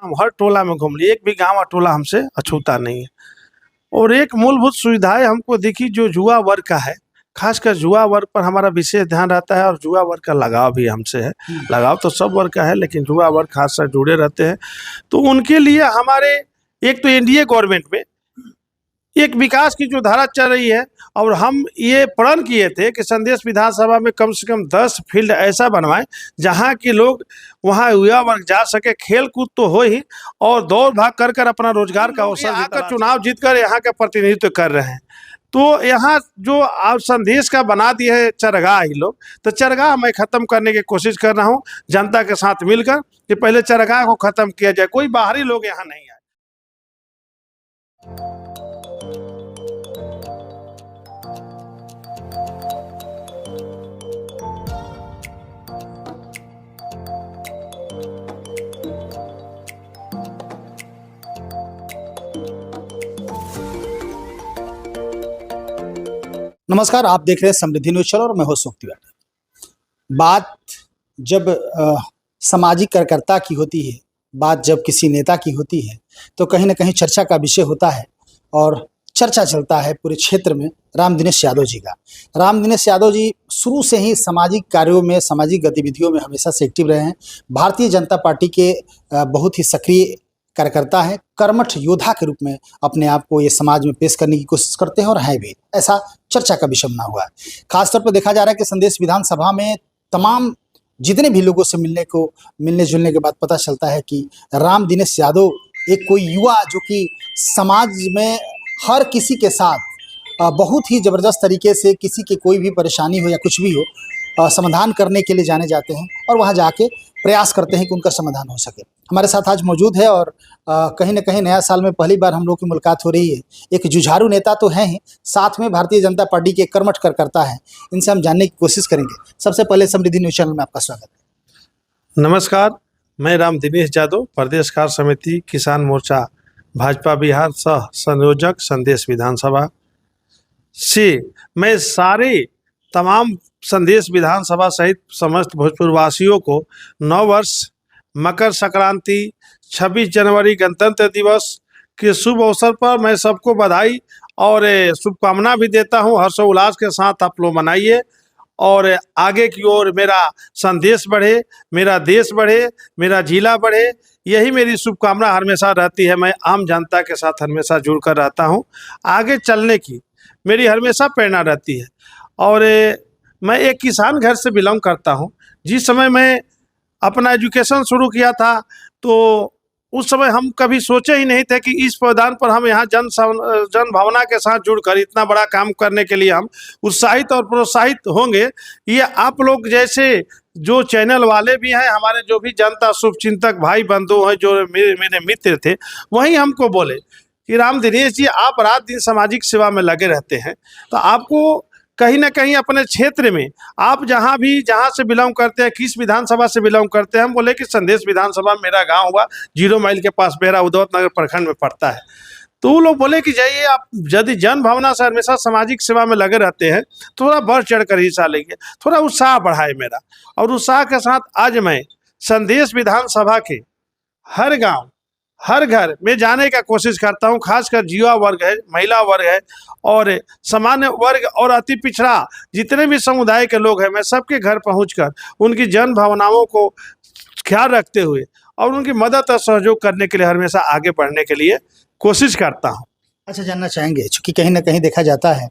हम हर टोला में घूम लिए, एक भी गांव और टोला हमसे अछूता नहीं है। और एक मूलभूत सुविधाएं हमको दिखी जो युवा वर्ग का है, खासकर युवा वर्ग पर हमारा विशेष ध्यान रहता है और युवा वर्ग का लगाव भी हमसे है। लगाव तो सब वर्ग का है, लेकिन युवा वर्ग खासकर जुड़े रहते हैं। तो उनके लिए हमारे एक तो एनडीए गवर्नमेंट में एक विकास की जो धारा चल रही है, और हम ये प्रण किए थे कि संदेश विधानसभा में कम से कम 10 फील्ड ऐसा बनवाएं जहां के लोग वहां युवा वर्ग जा सके, खेल कूद तो हो ही, और दौड़ भाग कर कर अपना रोजगार का अवसर आकर चुनाव जीतकर यहाँ का प्रतिनिधित्व कर रहे हैं। तो यहाँ जो आप संदेश का बना दिए है चरगाह ही लोग, तो चरगाह मैं खत्म करने की कोशिश कर रहा हूँ जनता के साथ मिलकर कि पहले चरगाह को खत्म किया जाए, कोई बाहरी लोग यहाँ नहीं आए। नमस्कार, आप देख रहे हैं समृद्धि न्यूज चैनल और मैं हूं सुख तिवारी। बात जब सामाजिक कार्यकर्ता की होती है, बात जब किसी नेता की होती है, तो कहीं ना कहीं चर्चा का विषय होता है और चर्चा चलता है पूरे क्षेत्र में राम दिनेश यादव जी का। राम दिनेश यादव जी शुरू से ही सामाजिक कार्यों में, सामाजिक गतिविधियों में हमेशा से एक्टिव रहे हैं। भारतीय जनता पार्टी के बहुत ही सक्रिय कार्यकर्ता हैं, कर्मठ योद्धा के रूप में अपने आप को ये समाज में पेश करने की कोशिश करते हैं और हैं भी, ऐसा चर्चा का विषय बना हुआ है। खासतौर पर देखा जा रहा है कि संदेश विधानसभा में तमाम जितने भी लोगों से मिलने जुलने के बाद पता चलता है कि राम दिनेश यादव एक कोई युवा जो कि समाज में हर किसी के साथ बहुत ही ज़बरदस्त तरीके से किसी की कोई भी परेशानी हो या कुछ भी हो समाधान करने के लिए जाने जाते हैं और वहाँ जाके प्रयास करते हैं कि उनका समाधान हो सके। हमारे साथ आज मौजूद है और कहीं ना कहीं नया साल में पहली बार हम लोग की मुलाकात हो रही है। एक जुझारू नेता तो हैं ही, साथ में भारतीय जनता पार्टी के कर्मठ कार्यकर्ता हैं। इनसे हम जानने की कोशिश करेंगे। सबसे पहले समृद्धि न्यूज चैनल में आपका स्वागत है। नमस्कार, मैं राम दिनेश यादव, प्रदेश कार्य समिति किसान मोर्चा भाजपा बिहार सह संयोजक संदेश विधानसभा से मैं सारे तमाम संदेश विधानसभा सहित समस्त भोजपुर वासियों को नव वर्ष, मकर संक्रांति, 26 जनवरी गणतंत्र दिवस के शुभ अवसर पर मैं सबको बधाई और शुभकामना भी देता हूं। हर्षोल्लास के साथ आप लोग मनाइए और आगे की ओर मेरा संदेश बढ़े, मेरा देश बढ़े, मेरा जिला बढ़े, यही मेरी शुभकामना हमेशा रहती है। मैं आम जनता के साथ हमेशा जुड़कर रहता हूं, आगे चलने की मेरी हमेशा प्रेरणा रहती है। और मैं एक किसान घर से बिलोंग करता हूं। जिस समय मैं अपना एजुकेशन शुरू किया था तो उस समय हम कभी सोचे ही नहीं थे कि इस पायदान पर हम यहाँ जन भावना के साथ जुड़कर इतना बड़ा काम करने के लिए हम उत्साहित और प्रोत्साहित होंगे। ये आप लोग जैसे जो चैनल वाले भी हैं, हमारे जो भी जनता शुभचिंतक भाई बंधु हैं, जो मेरे मित्र थे, वही हमको बोले कि राम दिनेश जी, आप रात दिन सामाजिक सेवा में लगे रहते हैं, तो आपको कहीं ना कहीं अपने क्षेत्र में आप जहाँ से बिलोंग करते हैं, किस विधानसभा से बिलोंग करते हैं। हम बोले कि संदेश विधानसभा मेरा गांव हुआ 0 माइल के पास, मेरा उदौत नगर प्रखंड में पड़ता है। तो वो लोग बोले कि जाइए, आप यदि जन भावना से हमेशा सामाजिक सेवा में लगे रहते हैं, थोड़ा बढ़ चढ़ कर हिस्सा लेंगे, थोड़ा उत्साह बढ़ाए मेरा। और उत्साह के साथ आज मैं संदेश विधानसभा के हर गाँव, हर घर में जाने का कोशिश करता हूं। खासकर युवा वर्ग है, महिला वर्ग है और सामान्य वर्ग और अति पिछड़ा जितने भी समुदाय के लोग हैं, मैं सबके घर पहुंचकर उनकी जन भावनाओं को ख्याल रखते हुए और उनकी मदद और सहयोग करने के लिए हमेशा आगे बढ़ने के लिए कोशिश करता हूं। अच्छा, जानना चाहेंगे, चूँकि कहीं ना कहीं देखा जाता है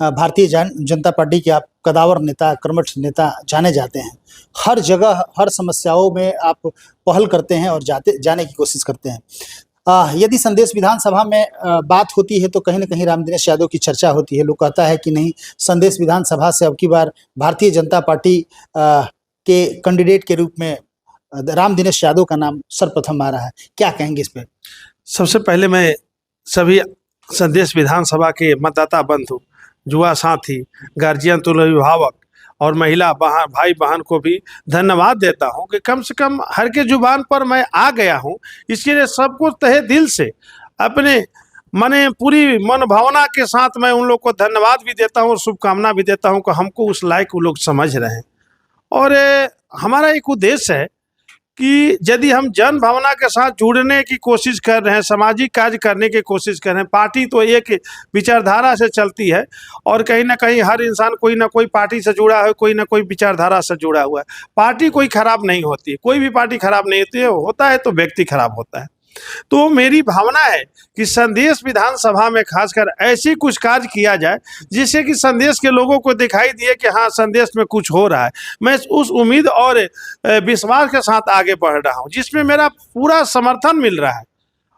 भारतीय जनता पार्टी के आप कदावर नेता, कर्मठ नेता जाने जाते हैं। हर जगह, हर समस्याओं में आप पहल करते हैं और जाने की कोशिश करते हैं। यदि संदेश विधानसभा में बात होती है तो कहीं ना कहीं राम दिनेश यादव की चर्चा होती है। लोग कहता है कि नहीं, संदेश विधानसभा से अब की बार भारतीय जनता पार्टी के कैंडिडेट के रूप में राम दिनेश यादव का नाम सर्वप्रथम आ रहा है। क्या कहेंगे इस पर? सबसे पहले मैं सभी संदेश विधानसभा के मतदाता बंधु, युवा साथी, गार्जियन, तुल्य अभिभावक और महिला भाई बहन को भी धन्यवाद देता हूं कि कम से कम हर के जुबान पर मैं आ गया हूं। इसके लिए सबको तहे दिल से अपने पूरी मन भावना के साथ मैं उन लोग को धन्यवाद भी देता हूं और शुभकामना भी देता हूं कि हमको उस लायक वो लोग समझ रहे हैं। और हमारा एक उद्देश्य है कि यदि हम जन भावना के साथ जुड़ने की कोशिश कर रहे हैं, सामाजिक कार्य करने की कोशिश कर रहे हैं, पार्टी तो एक विचारधारा से चलती है और कहीं ना कहीं हर इंसान कोई ना कोई पार्टी से जुड़ा है, कोई ना कोई विचारधारा से जुड़ा हुआ है। पार्टी कोई खराब नहीं होती, कोई भी पार्टी खराब नहीं होती है, होता है तो व्यक्ति खराब होता है। तो मेरी भावना है कि संदेश विधानसभा में खासकर ऐसी कुछ कार्य किया जाए जिससे कि संदेश के लोगों को दिखाई दिए कि हाँ, संदेश में कुछ हो रहा है। मैं उस उम्मीद और विश्वास के साथ आगे बढ़ रहा हूँ, जिसमें मेरा पूरा समर्थन मिल रहा है।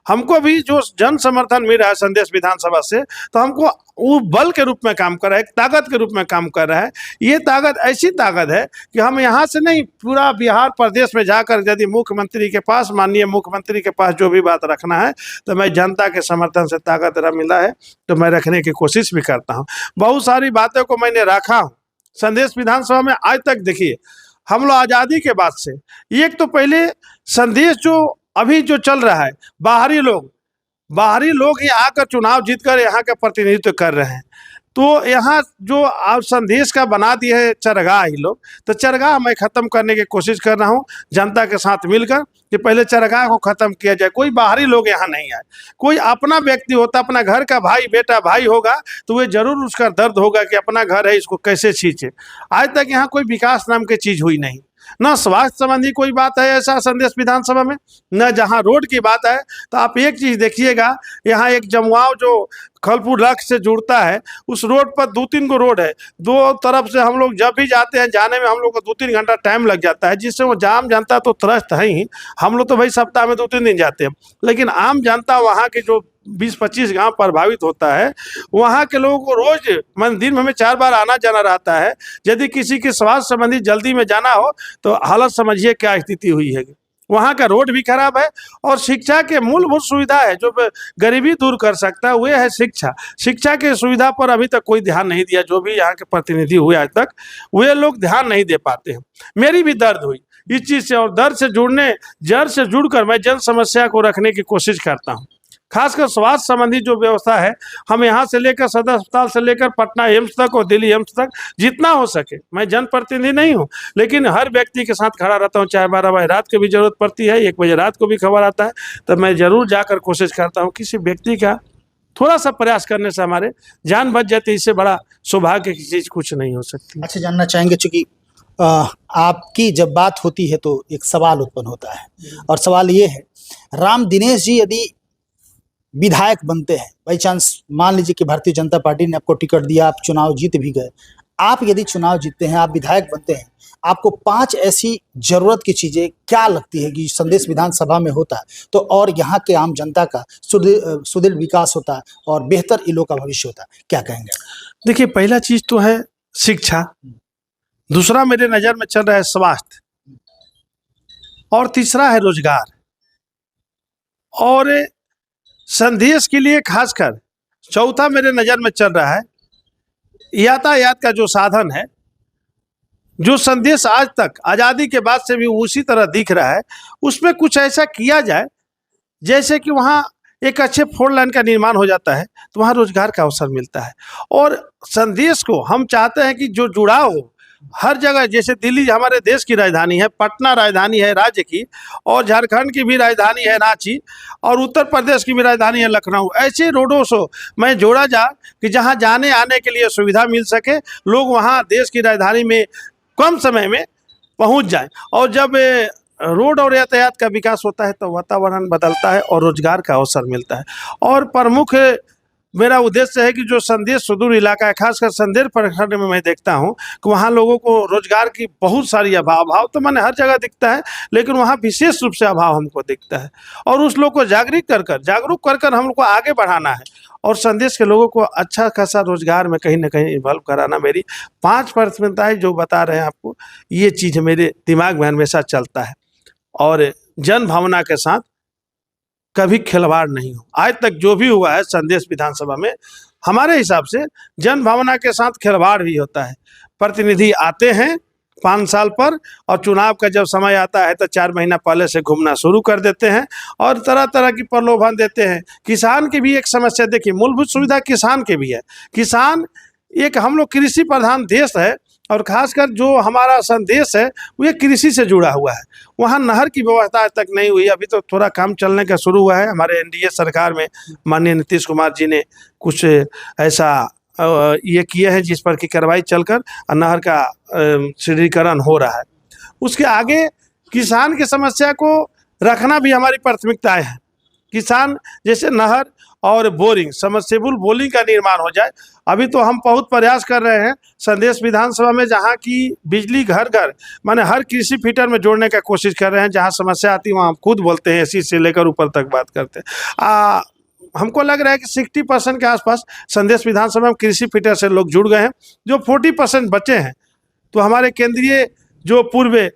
हमको भी जो जन समर्थन मिल रहा है संदेश विधानसभा से, तो हमको वो बल के रूप में काम कर रहा है, एक ताकत के रूप में काम कर रहा है। ये ताकत ऐसी ताकत है कि हम यहाँ से नहीं, पूरा बिहार प्रदेश में जाकर यदि मुख्यमंत्री के पास, माननीय मुख्यमंत्री के पास जो भी बात रखना है, तो मैं जनता के समर्थन से ताकत मिला है तो मैं रखने की कोशिश भी करता हूँ। बहुत सारी बातों को मैंने रखा हूँ संदेश विधानसभा में। आज तक देखिए, हम लोग आज़ादी के बाद से, एक तो पहले संदेश जो अभी जो चल रहा है, बाहरी लोग ही आकर चुनाव जीतकर यहाँ का प्रतिनिधित्व कर रहे हैं। तो यहाँ जो आप संदेश का बना दिए है चरगाह ही लोग, तो चरगाह मैं ख़त्म करने की कोशिश कर रहा हूँ जनता के साथ मिलकर कि पहले चरगाह को ख़त्म किया जाए। कोई बाहरी लोग यहाँ नहीं आए, कोई अपना व्यक्ति होता, अपना घर का भाई, बेटा भाई होगा तो वे जरूर उसका दर्द होगा कि अपना घर है, इसको कैसे छींचे। आज तक यहाँ कोई विकास नाम की चीज़ हुई नहीं, न स्वास्थ्य संबंधी कोई बात है ऐसा संदेश विधानसभा में, न जहां रोड की बात है। तो आप एक चीज देखिएगा, यहाँ एक जमुआव जो खलपुर लख से जुड़ता है, उस रोड पर 2-3 गो रोड है, दो तरफ से हम लोग जब भी जाते हैं, जाने में हम लोग को 2-3 घंटा टाइम लग जाता है, जिससे वो जाम जनता तो त्रस्त है ही। हम लोग तो भाई सप्ताह में 2-3 दिन जाते हैं, लेकिन आम जनता वहाँ के जो 20-25 गांव प्रभावित होता है, वहाँ के लोगों को रोज दिन में हमें 4 बार आना जाना रहता है। यदि किसी के स्वास्थ्य संबंधी जल्दी में जाना हो तो हालत समझिए क्या स्थिति हुई है। वहाँ का रोड भी खराब है और शिक्षा के मूलभूत सुविधा है जो गरीबी दूर कर सकता है, वह है शिक्षा। शिक्षा की सुविधा पर अभी तक कोई ध्यान नहीं दिया, जो भी यहाँ के प्रतिनिधि हुए आज तक, वे लोग ध्यान नहीं दे पाते हैं। मेरी भी दर्द हुई इस चीज़ से, और दर्द से जड़ से जुड़कर मैं जन समस्या को रखने की कोशिश करता हूँ। खासकर स्वास्थ्य संबंधी जो व्यवस्था है, हम यहाँ से लेकर सदर अस्पताल से लेकर पटना एम्स तक और दिल्ली एम्स तक जितना हो सके, मैं जनप्रतिनिधि नहीं हूँ लेकिन हर व्यक्ति के साथ खड़ा रहता हूँ। चाहे 12 बजे रात को भी जरूरत पड़ती है, 1 बजे रात को भी खबर आता है, तो मैं जरूर जाकर कोशिश करता हूँ। किसी व्यक्ति का थोड़ा सा प्रयास करने से हमारे जान बच जाती है, इससे बड़ा सौभाग्य की चीज़ कुछ नहीं हो सकती। अच्छा, जानना चाहेंगे, चूंकि आपकी जब बात होती है तो एक सवाल उत्पन्न होता है, और सवाल ये है, राम दिनेश जी यदि विधायक बनते हैं, बाई चांस मान लीजिए कि भारतीय जनता पार्टी ने आपको टिकट दिया, आप चुनाव जीत भी गए, आप यदि चुनाव जीतते हैं, आप विधायक बनते हैं, आपको 5 ऐसी जरूरत की चीजें क्या लगती है कि संदेश विधानसभा में होता है तो और यहाँ के आम जनता का सुदृढ़ विकास होता है और बेहतर इलों का भविष्य होता है, क्या कहेंगे? देखिए, पहला चीज तो है शिक्षा, दूसरा मेरे नज़र में चल रहा है स्वास्थ्य, और तीसरा है रोजगार, और संदेश के लिए खासकर चौथा मेरे नज़र में चल रहा है यातायात का जो साधन है, जो संदेश आज तक आज़ादी के बाद से भी उसी तरह दिख रहा है, उसमें कुछ ऐसा किया जाए जैसे कि वहाँ एक अच्छे 4 लाइन का निर्माण हो जाता है तो वहाँ रोजगार का अवसर मिलता है। और संदेश को हम चाहते हैं कि जो जुड़ाव हो हर जगह, जैसे दिल्ली हमारे देश की राजधानी है, पटना राजधानी है राज्य की, और झारखंड की भी राजधानी है रांची, और उत्तर प्रदेश की भी राजधानी है लखनऊ। ऐसे रोडों से मैं जोड़ा जा कि जहां जाने आने के लिए सुविधा मिल सके, लोग वहां देश की राजधानी में कम समय में पहुंच जाएं। और जब रोड और यातायात का विकास होता है तो वातावरण बदलता है और रोजगार का अवसर मिलता है। और प्रमुख मेरा उद्देश्य है कि जो संदेश सुदूर इलाका है, खासकर संदेश प्रखंड में मैं देखता हूं कि वहां लोगों को रोजगार की बहुत सारी अभाव तो मैंने हर जगह दिखता है, लेकिन वहां विशेष रूप से अभाव हमको दिखता है। और उस लोग को जागरूक कर कर हम लोग को आगे बढ़ाना है और संदेश के लोगों को अच्छा खासा रोजगार में कहीं ना कहीं इन्वॉल्व कराना। मेरी 5 प्राथमिकताएं जो बता रहे हैं आपको, ये चीज़ मेरे दिमाग में हमेशा चलता है। और जन भावना के साथ कभी खिलवाड़ नहीं हो। आज तक जो भी हुआ है संदेश विधानसभा में, हमारे हिसाब से जन भावना के साथ खिलवाड़ भी होता है। प्रतिनिधि आते हैं 5 साल पर, और चुनाव का जब समय आता है तो 4 महीना पहले से घूमना शुरू कर देते हैं और तरह तरह की प्रलोभन देते हैं। किसान की भी एक समस्या देखिए, मूलभूत सुविधा किसान के भी है। किसान एक, हम लोग कृषि प्रधान देश है और खासकर जो हमारा संदेश है वो ये कृषि से जुड़ा हुआ है। वहाँ नहर की व्यवस्था आज तक नहीं हुई, अभी तो थोड़ा काम चलने का शुरू हुआ है। हमारे एनडीए सरकार में माननीय नीतीश कुमार जी ने कुछ ऐसा ये किए हैं जिस पर की कार्रवाई चलकर नहर का सुदृढ़ीकरण हो रहा है। उसके आगे किसान की समस्या को रखना भी हमारी प्राथमिकताएं है। किसान जैसे नहर और बोरिंग, सबमर्सिबल बोरिंग का निर्माण हो जाए। अभी तो हम बहुत प्रयास कर रहे हैं संदेश विधानसभा में, जहाँ की बिजली घर घर माने हर कृषि फीटर में जोड़ने का कोशिश कर रहे हैं। जहाँ समस्या आती है वहाँ हम खुद बोलते हैं, एसी से लेकर ऊपर तक बात करते हैं। हमको लग रहा है कि 60% के आसपास संदेश विधानसभा में कृषि फीटर से लोग जुड़ गए हैं। जो 40% बचे हैं तो हमारे केंद्रीय जो पूर्व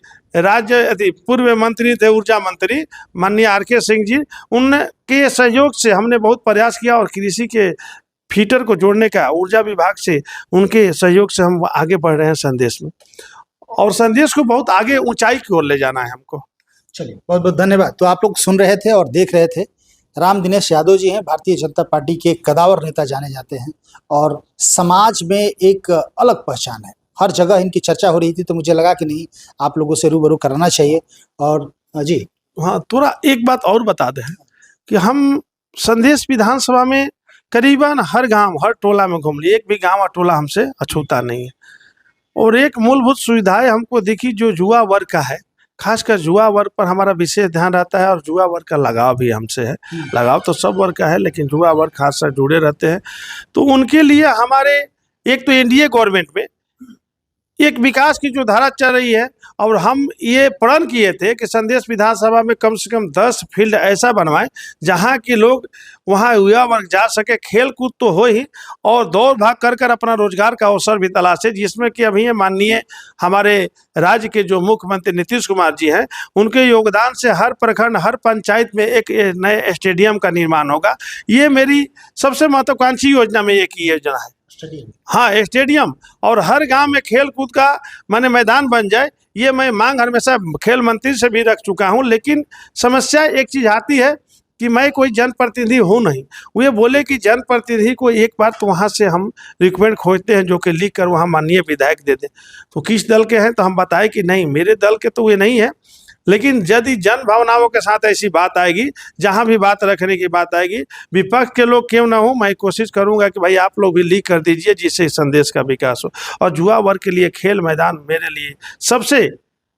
मंत्री थे, ऊर्जा मंत्री माननीय RK सिंह जी, उनके सहयोग से हमने बहुत प्रयास किया और कृषि के फीटर को जोड़ने का ऊर्जा विभाग से उनके सहयोग से हम आगे बढ़ रहे हैं संदेश में, और संदेश को बहुत आगे ऊंचाई की ओर ले जाना है हमको। चलिए, बहुत बहुत धन्यवाद। तो आप लोग सुन रहे थे और देख रहे थे, राम दिनेश यादव जी हैं, भारतीय जनता पार्टी के कदावर नेता जाने जाते हैं और समाज में एक अलग पहचान है। हर जगह इनकी चर्चा हो रही थी, तो मुझे लगा कि नहीं, आप लोगों से रूबरू कराना चाहिए। और जी हाँ, थोड़ा एक बात और बता दें कि हम संदेश विधानसभा में करीबन हर गांव हर टोला में घूम लिए, एक भी गांव और टोला हमसे अछूता नहीं है। और एक मूलभूत सुविधाएं हमको दिखी जो युवा वर्ग का है, खासकर युवा वर्ग पर हमारा विशेष ध्यान रहता है और युवा वर्ग का लगाव भी हमसे है। लगाव तो सब वर्ग का है, लेकिन युवा वर्ग खासकर जुड़े रहते हैं। तो उनके लिए हमारे एक तो एनडीए गवर्नमेंट में एक विकास की जो धारा चल रही है, और हम ये प्रण किए थे कि संदेश विधानसभा में कम से कम 10 फील्ड ऐसा बनवाएं जहां के लोग वहां युवा वर्ग जा सके, खेल कूद तो हो ही, और दौड़ भाग कर कर अपना रोजगार का अवसर भी तलाशे। जिसमें कि अभी माननीय हमारे राज्य के जो मुख्यमंत्री नीतीश कुमार जी हैं, उनके योगदान से हर प्रखंड हर पंचायत में एक नए स्टेडियम का निर्माण होगा। ये मेरी सबसे महत्वाकांक्षी योजना में एक ही योजना है। हाँ, स्टेडियम, और हर गांव में खेल कूद का माने मैदान बन जाए। ये मैं मांग हमेशा खेल मंत्री से भी रख चुका हूं, लेकिन समस्या एक चीज आती है कि मैं कोई जनप्रतिनिधि हूं नहीं। वो ये बोले कि जनप्रतिनिधि को एक बार तो वहां से हम रिक्वेस्ट खोजते हैं जो कि लिख कर वहां माननीय विधायक दे दें। तो किस दल के हैं, तो हम बताए कि नहीं, मेरे दल के तो ये नहीं है, लेकिन यदि जन भावनाओं के साथ ऐसी बात आएगी, जहां भी बात रखने की बात आएगी, विपक्ष के लोग क्यों ना हो, मैं कोशिश करूंगा कि भाई आप लोग भी लीक कर दीजिए, जिससे संदेश का विकास हो। और युवा वर्ग के लिए खेल मैदान मेरे लिए सबसे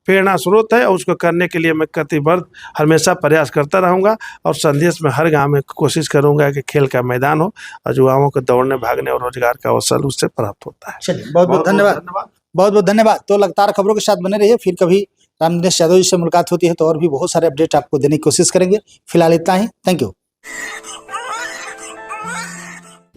प्रेरणा स्रोत है, और उसको करने के लिए मैं प्रतिबद्ध हमेशा प्रयास करता रहूंगा। और संदेश में हर गाँव में कोशिश करूंगा कि खेल का मैदान हो और युवाओं को दौड़ने भागने और रोजगार का अवसर उससे प्राप्त होता है। चलिए, बहुत बहुत धन्यवाद, बहुत बहुत धन्यवाद। तो लगातार खबरों के साथ बने रहिए, फिर कभी राम दिनेश यादव जी से मुलाकात होती है तो और भी बहुत सारे अपडेट आपको देने की कोशिश करेंगे। फिलहाल इतना ही, thank you.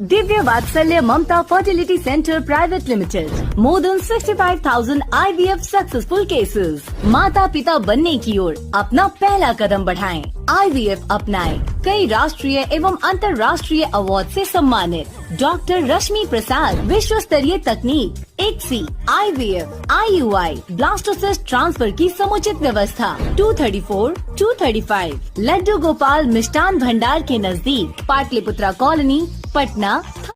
Divya Vatsalya Mamta fertility centre private limited, more than 65,000 IVF successful cases. माता पिता बनने की ओर अपना पहला कदम बढ़ाएं, IVF अपनाएं। कई राष्ट्रीय एवं अंतर्राष्ट्रीय अवार्ड से सम्मानित डॉक्टर रश्मि प्रसाद, विश्व स्तरीय तकनीक, ICSI, IVF, IUI, blastocyst transfer की समुचित व्यवस्था। 234, 235 लड्डू गोपाल मिष्ठान भंडार के नजदीक, पाटलिपुत्रा कॉलोनी, पटना।